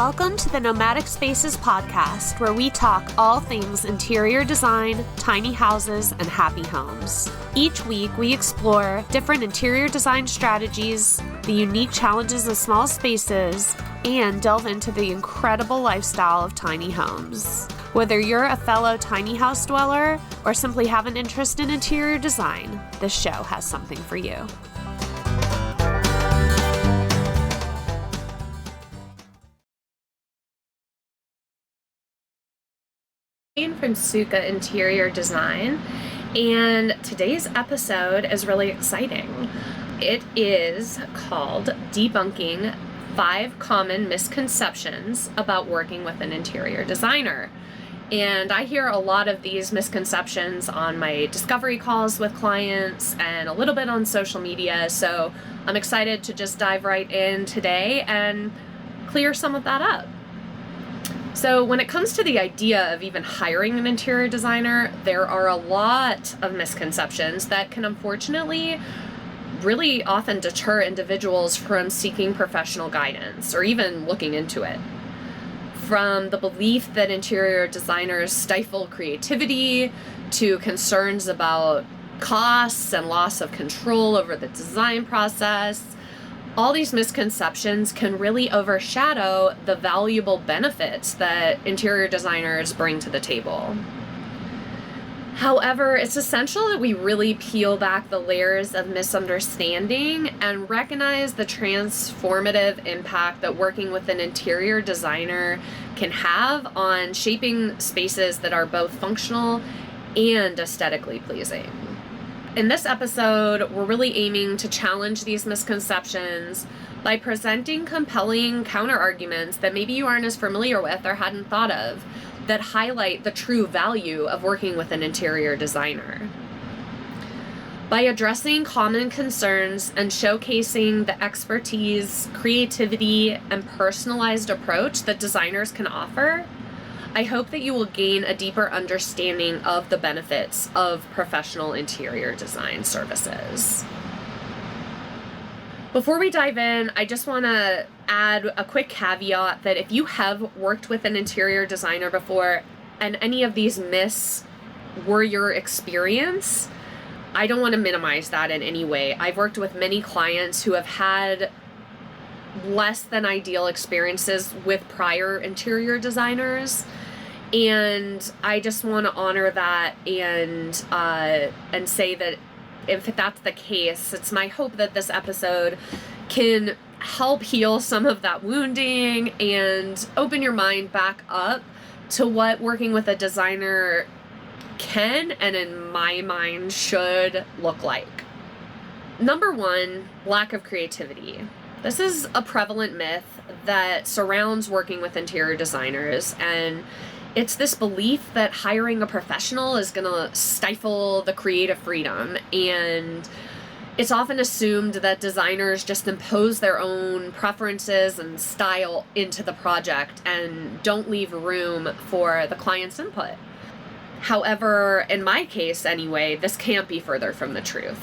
Welcome to the Nomadic Spaces podcast, where we talk all things interior design, tiny houses, and happy homes. Each week, we explore different interior design strategies, the unique challenges of small spaces, and delve into the incredible lifestyle of tiny homes. Whether you're a fellow tiny house dweller or simply have an interest in interior design, this show has something for you. From Suka Interior Design, and today's episode is really exciting. It is called Debunking 5 Common Misconceptions About Working with an Interior Designer. And I hear a lot of these misconceptions on my discovery calls with clients and a little bit on social media, so I'm excited to just dive right in today and clear some of that up. So when it comes to the idea of even hiring an interior designer, there are a lot of misconceptions that can unfortunately really often deter individuals from seeking professional guidance or even looking into it. From the belief that interior designers stifle creativity to concerns about costs and loss of control over the design process, all these misconceptions can really overshadow the valuable benefits that interior designers bring to the table. However, it's essential that we really peel back the layers of misunderstanding and recognize the transformative impact that working with an interior designer can have on shaping spaces that are both functional and aesthetically pleasing. In this episode, we're really aiming to challenge these misconceptions by presenting compelling counterarguments that maybe you aren't as familiar with or hadn't thought of that highlight the true value of working with an interior designer. By addressing common concerns and showcasing the expertise, creativity, and personalized approach that designers can offer, I hope that you will gain a deeper understanding of the benefits of professional interior design services. Before we dive in, I just want to add a quick caveat that if you have worked with an interior designer before and any of these myths were your experience, I don't want to minimize that in any way. I've worked with many clients who have had less than ideal experiences with prior interior designers, and I just want to honor that and say that if that's the case, it's my hope that this episode can help heal some of that wounding and open your mind back up to what working with a designer can, and in my mind, should look like. Number one, lack of creativity. This is a prevalent myth that surrounds working with interior designers, and it's this belief that hiring a professional is going to stifle the creative freedom, and it's often assumed that designers just impose their own preferences and style into the project and don't leave room for the client's input. However, in my case anyway, this can't be further from the truth.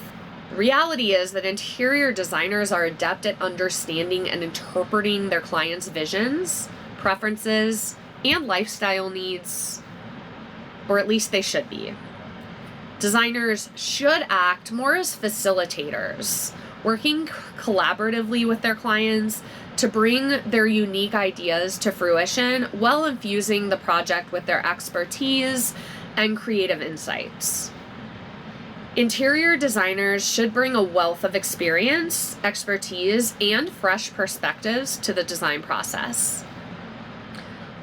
Reality is that interior designers are adept at understanding and interpreting their clients' visions, preferences, and lifestyle needs, or at least they should be. Designers should act more as facilitators, working collaboratively with their clients to bring their unique ideas to fruition while infusing the project with their expertise and creative insights. Interior designers should bring a wealth of experience, expertise, and fresh perspectives to the design process.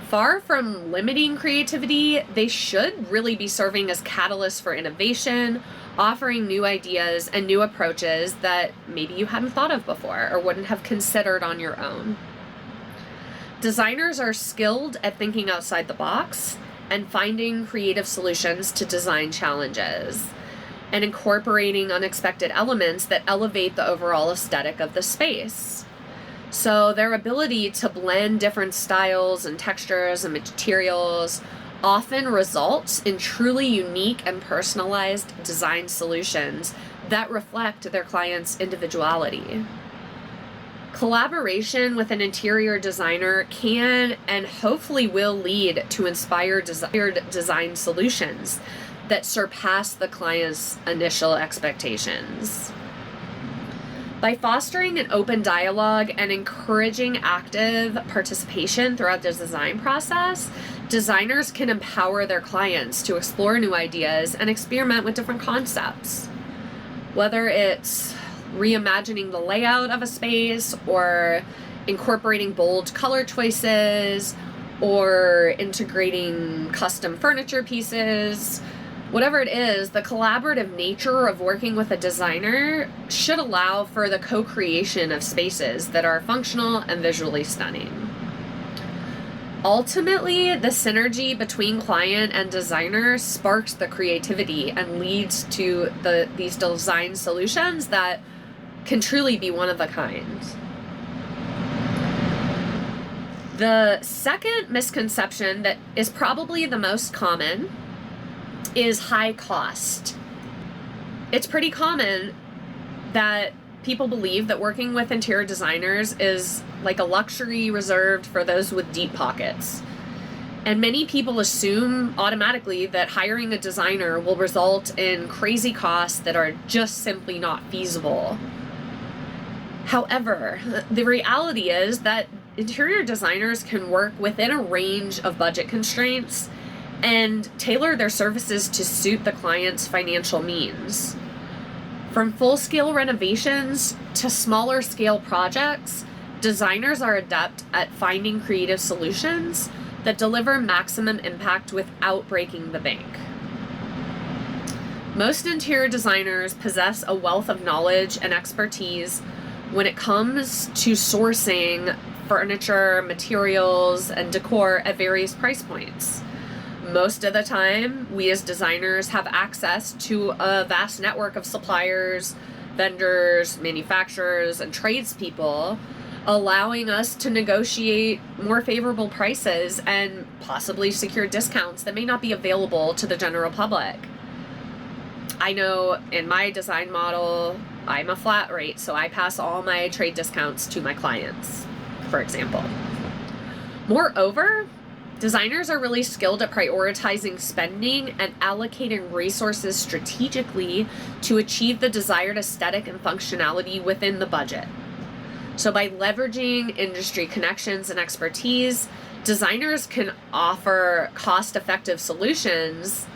Far from limiting creativity, they should really be serving as catalysts for innovation, offering new ideas and new approaches that maybe you hadn't thought of before or wouldn't have considered on your own. Designers are skilled at thinking outside the box and finding creative solutions to design challenges, and incorporating unexpected elements that elevate the overall aesthetic of the space. So their ability to blend different styles and textures and materials often results in truly unique and personalized design solutions that reflect their client's individuality. Collaboration with an interior designer can and hopefully will lead to inspired design solutions that surpass the client's initial expectations. By fostering an open dialogue and encouraging active participation throughout the design process, designers can empower their clients to explore new ideas and experiment with different concepts. Whether it's reimagining the layout of a space, or incorporating bold color choices, or integrating custom furniture pieces, whatever it is, the collaborative nature of working with a designer should allow for the co-creation of spaces that are functional and visually stunning. Ultimately, the synergy between client and designer sparks the creativity and leads to these design solutions that can truly be one of a kind. The second misconception that is probably the most common is high cost. It's pretty common that people believe that working with interior designers is like a luxury reserved for those with deep pockets. And many people assume automatically that hiring a designer will result in crazy costs that are just simply not feasible. However, the reality is that interior designers can work within a range of budget constraints and tailor their services to suit the client's financial means. From full-scale renovations to smaller-scale projects, designers are adept at finding creative solutions that deliver maximum impact without breaking the bank. Most interior designers possess a wealth of knowledge and expertise when it comes to sourcing furniture, materials, and decor at various price points. Most of the time, we as designers have access to a vast network of suppliers, vendors, manufacturers, and tradespeople, allowing us to negotiate more favorable prices and possibly secure discounts that may not be available to the general public. I know in my design model, I'm a flat rate, so I pass all my trade discounts to my clients, for example. Moreover, designers are really skilled at prioritizing spending and allocating resources strategically to achieve the desired aesthetic and functionality within the budget. So by leveraging industry connections and expertise, designers can offer cost-effective solutions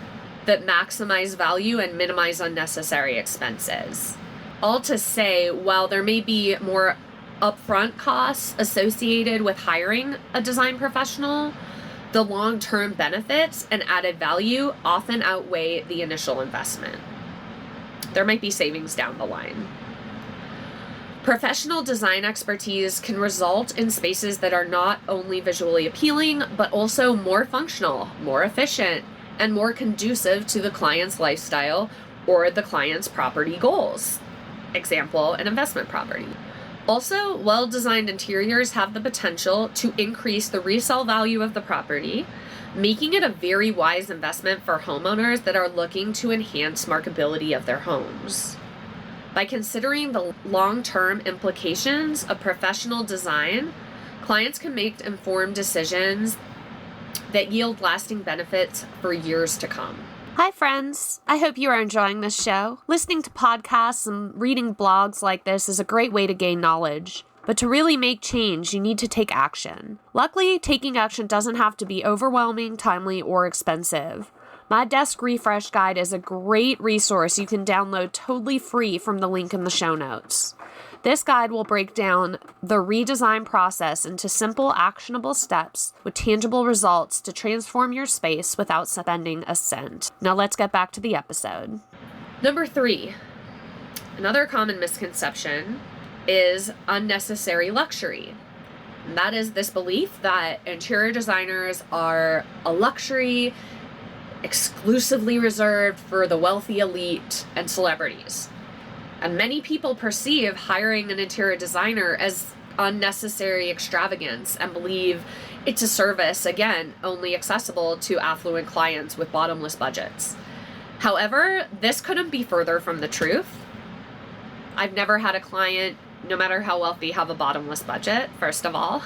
that maximize value and minimize unnecessary expenses. All to say, while there may be more upfront costs associated with hiring a design professional, the long-term benefits and added value often outweigh the initial investment. There might be savings down the line. Professional design expertise can result in spaces that are not only visually appealing, but also more functional, more efficient, and more conducive to the client's lifestyle or the client's property goals. Example, an investment property. Also, well-designed interiors have the potential to increase the resale value of the property, making it a very wise investment for homeowners that are looking to enhance marketability of their homes. By considering the long-term implications of professional design, clients can make informed decisions that yield lasting benefits for years to come. Hi friends, I hope you are enjoying this show. Listening to podcasts and reading blogs like this is a great way to gain knowledge. But to really make change, you need to take action. Luckily, taking action doesn't have to be overwhelming, timely, or expensive. My Desk Refresh Guide is a great resource you can download totally free from the link in the show notes. This guide will break down the redesign process into simple, actionable steps with tangible results to transform your space without spending a cent. Now let's get back to the episode. Number 3, another common misconception is unnecessary luxury. And that is this belief that interior designers are a luxury exclusively reserved for the wealthy elite and celebrities. And many people perceive hiring an interior designer as unnecessary extravagance and believe it's a service, again, only accessible to affluent clients with bottomless budgets. However, this couldn't be further from the truth. I've never had a client no matter how wealthy, have a bottomless budget, first of all.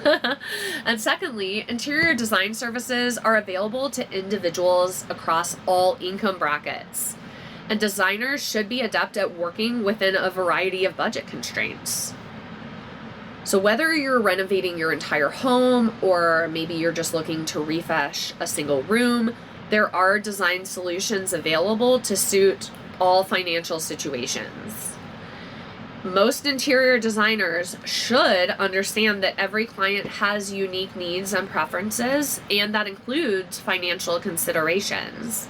And secondly, interior design services are available to individuals across all income brackets. And designers should be adept at working within a variety of budget constraints. So whether you're renovating your entire home or maybe you're just looking to refresh a single room, there are design solutions available to suit all financial situations. Most interior designers should understand that every client has unique needs and preferences, and that includes financial considerations.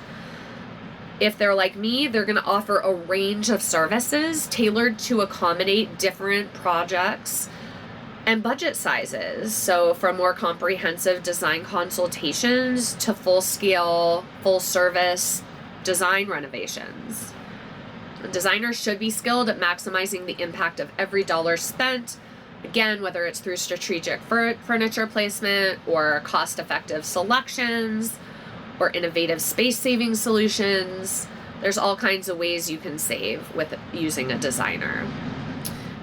If they're like me, they're going to offer a range of services tailored to accommodate different projects and budget sizes. So from more comprehensive design consultations to full-scale, full-service design renovations. Designers should be skilled at maximizing the impact of every dollar spent, again, whether it's through strategic furniture placement or cost-effective selections or innovative space-saving solutions. There's all kinds of ways you can save with using a designer.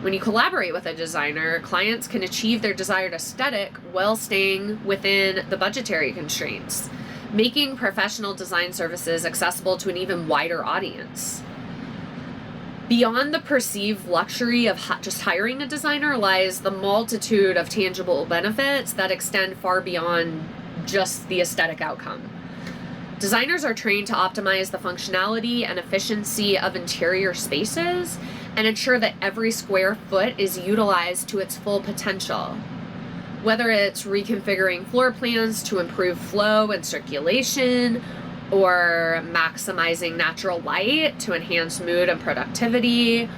When you collaborate with a designer, clients can achieve their desired aesthetic while staying within the budgetary constraints, making professional design services accessible to an even wider audience. Beyond the perceived luxury of just hiring a designer lies the multitude of tangible benefits that extend far beyond just the aesthetic outcome. Designers are trained to optimize the functionality and efficiency of interior spaces and ensure that every square foot is utilized to its full potential. Whether it's reconfiguring floor plans to improve flow and circulation, or maximizing natural light to enhance mood and productivity,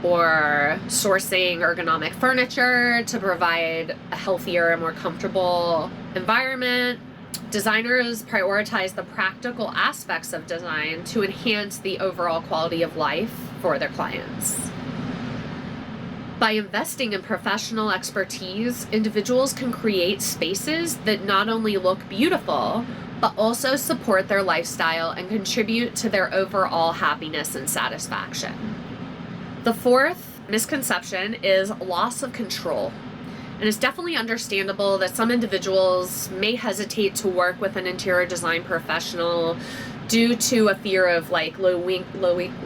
or sourcing ergonomic furniture to provide a healthier and more comfortable environment, designers prioritize the practical aspects of design to enhance the overall quality of life for their clients. By investing in professional expertise, individuals can create spaces that not only look beautiful, but also support their lifestyle and contribute to their overall happiness and satisfaction. The fourth misconception is loss of control. And it's definitely understandable that some individuals may hesitate to work with an interior design professional due to a fear of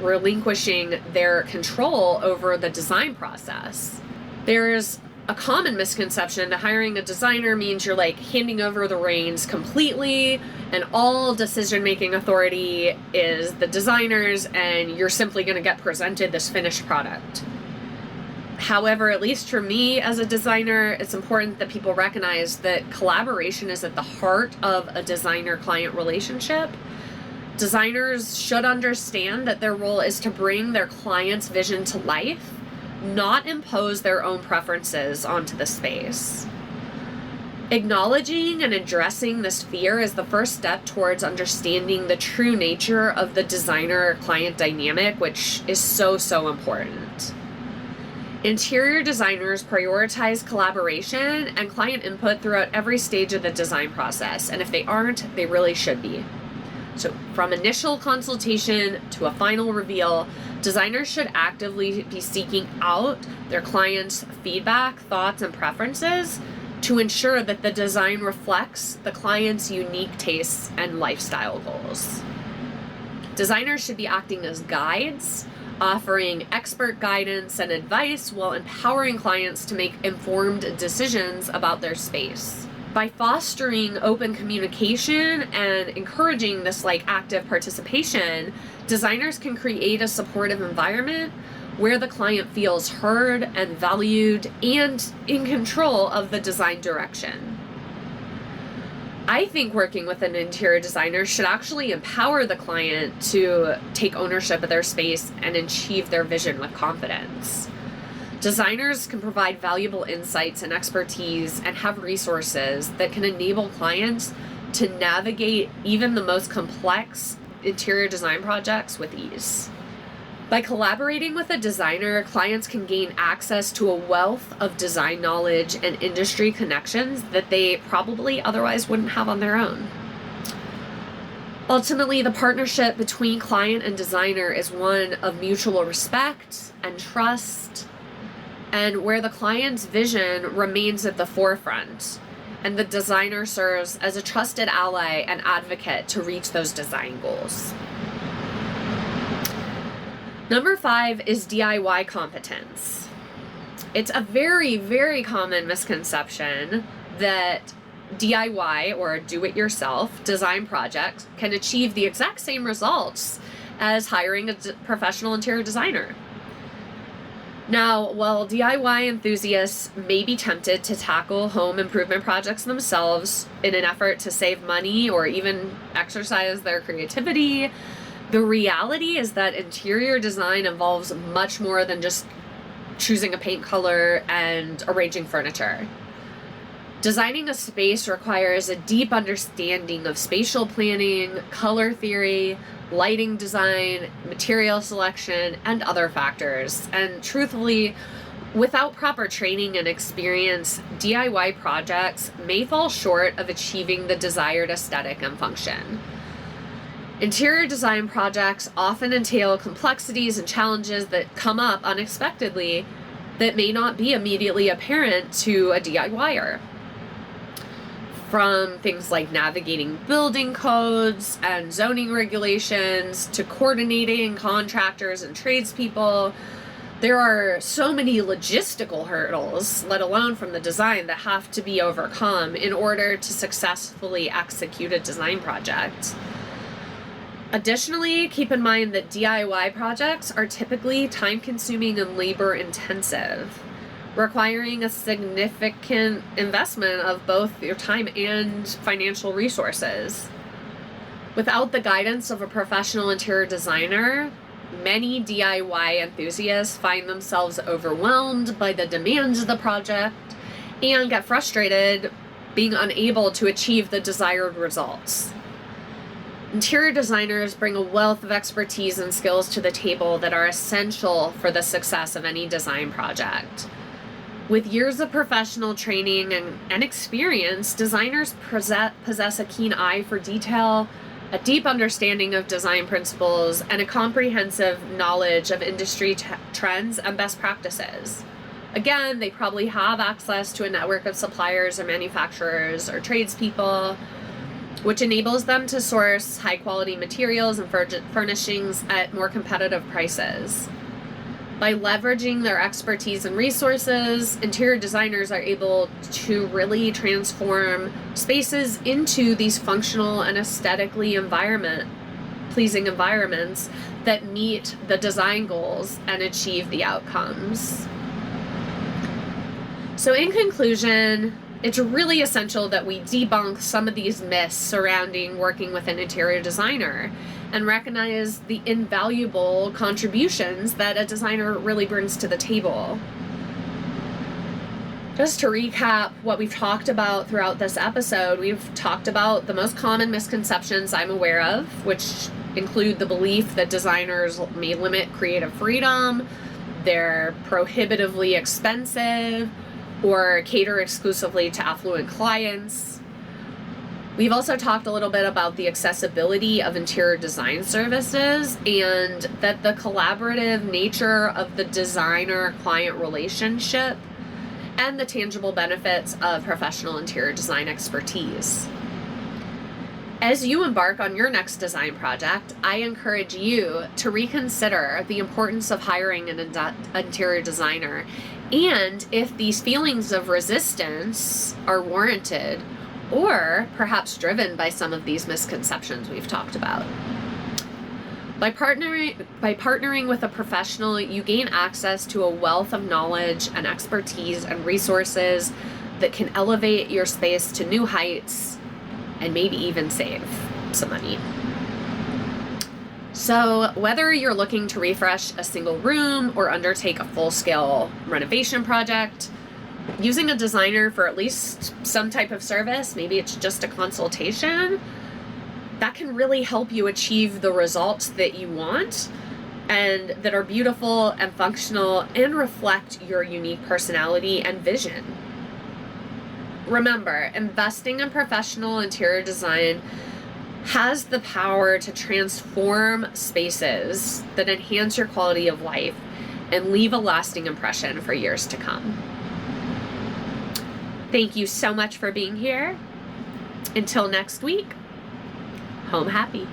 relinquishing their control over the design process. There's a common misconception that hiring a designer means you're handing over the reins completely and all decision-making authority is the designer's and you're simply going to get presented this finished product. However, at least for me as a designer, it's important that people recognize that collaboration is at the heart of a designer-client relationship. Designers should understand that their role is to bring their client's vision to life, not impose their own preferences onto the space. Acknowledging and addressing this fear is the first step towards understanding the true nature of the designer-client dynamic, which is so important. Interior designers prioritize collaboration and client input throughout every stage of the design process, and if they aren't, they really should be. So from initial consultation to a final reveal, designers should actively be seeking out their clients' feedback, thoughts, and preferences to ensure that the design reflects the client's unique tastes and lifestyle goals. Designers should be acting as guides, offering expert guidance and advice while empowering clients to make informed decisions about their space. By fostering open communication and encouraging this active participation, designers can create a supportive environment where the client feels heard and valued and in control of the design direction. I think working with an interior designer should actually empower the client to take ownership of their space and achieve their vision with confidence. Designers can provide valuable insights and expertise and have resources that can enable clients to navigate even the most complex interior design projects with ease. By collaborating with a designer, clients can gain access to a wealth of design knowledge and industry connections that they probably otherwise wouldn't have on their own. Ultimately, the partnership between client and designer is one of mutual respect and trust, and where the client's vision remains at the forefront, and the designer serves as a trusted ally and advocate to reach those design goals. Number 5 is DIY competence. It's a very, very common misconception that DIY, or do-it-yourself, design projects can achieve the exact same results as hiring a professional interior designer. Now, while DIY enthusiasts may be tempted to tackle home improvement projects themselves in an effort to save money or even exercise their creativity, the reality is that interior design involves much more than just choosing a paint color and arranging furniture. Designing a space requires a deep understanding of spatial planning, color theory, lighting design, material selection, and other factors. And truthfully, without proper training and experience, DIY projects may fall short of achieving the desired aesthetic and function. Interior design projects often entail complexities and challenges that come up unexpectedly that may not be immediately apparent to a DIYer. From things like navigating building codes and zoning regulations to coordinating contractors and tradespeople, there are so many logistical hurdles, let alone from the design, that have to be overcome in order to successfully execute a design project. Additionally, keep in mind that DIY projects are typically time-consuming and labor-intensive, requiring a significant investment of both your time and financial resources. Without the guidance of a professional interior designer, many DIY enthusiasts find themselves overwhelmed by the demands of the project and get frustrated being unable to achieve the desired results. Interior designers bring a wealth of expertise and skills to the table that are essential for the success of any design project. With years of professional training and experience, designers possess a keen eye for detail, a deep understanding of design principles, and a comprehensive knowledge of industry trends and best practices. Again, they probably have access to a network of suppliers or manufacturers or tradespeople, which enables them to source high-quality materials and furnishings at more competitive prices. By leveraging their expertise and resources, interior designers are able to really transform spaces into these functional and aesthetically pleasing environments that meet the design goals and achieve the outcomes. So in conclusion, it's really essential that we debunk some of these myths surrounding working with an interior designer and recognize the invaluable contributions that a designer really brings to the table. Just to recap what we've talked about throughout this episode, we've talked about the most common misconceptions I'm aware of, which include the belief that designers may limit creative freedom, they're prohibitively expensive, or cater exclusively to affluent clients. We've also talked a little bit about the accessibility of interior design services and that the collaborative nature of the designer-client relationship and the tangible benefits of professional interior design expertise. As you embark on your next design project, I encourage you to reconsider the importance of hiring an interior designer, and if these feelings of resistance are warranted, or perhaps driven by some of these misconceptions we've talked about. By partnering with a professional, you gain access to a wealth of knowledge and expertise and resources that can elevate your space to new heights and maybe even save some money. So whether you're looking to refresh a single room or undertake a full-scale renovation project, using a designer for at least some type of service, maybe it's just a consultation, that can really help you achieve the results that you want and that are beautiful and functional and reflect your unique personality and vision. Remember, investing in professional interior design has the power to transform spaces that enhance your quality of life and leave a lasting impression for years to come. Thank you so much for being here. Until next week, home happy.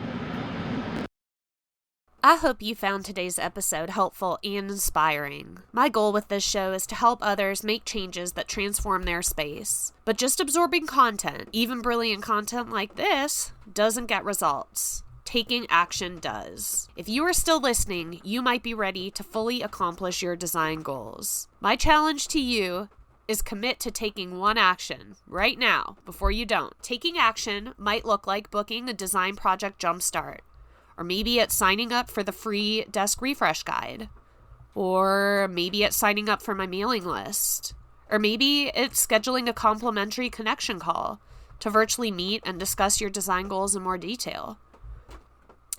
I hope you found today's episode helpful and inspiring. My goal with this show is to help others make changes that transform their space. But just absorbing content, even brilliant content like this, doesn't get results. Taking action does. If you are still listening, you might be ready to fully accomplish your design goals. My challenge to you is commit to taking one action right now before you don't. Taking action might look like booking a design project jumpstart. Or maybe it's signing up for the free desk refresh guide. Or maybe it's signing up for my mailing list. Or maybe it's scheduling a complimentary connection call to virtually meet and discuss your design goals in more detail.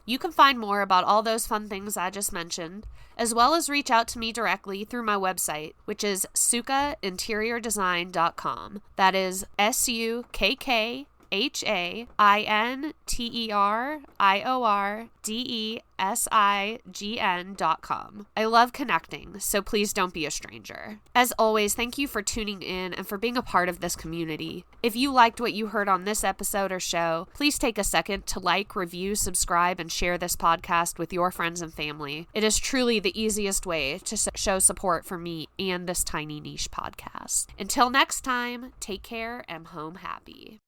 You can find more about all those fun things I just mentioned, as well as reach out to me directly through my website, which is sukkainteriordesign.com. That is SUKKHAINTERIORDESIGN.com. I love connecting, so please don't be a stranger. As always, thank you for tuning in and for being a part of this community. If you liked what you heard on this episode or show, please take a second to like, review, subscribe, and share this podcast with your friends and family. It is truly the easiest way to show support for me and this tiny niche podcast. Until next time, take care and home happy.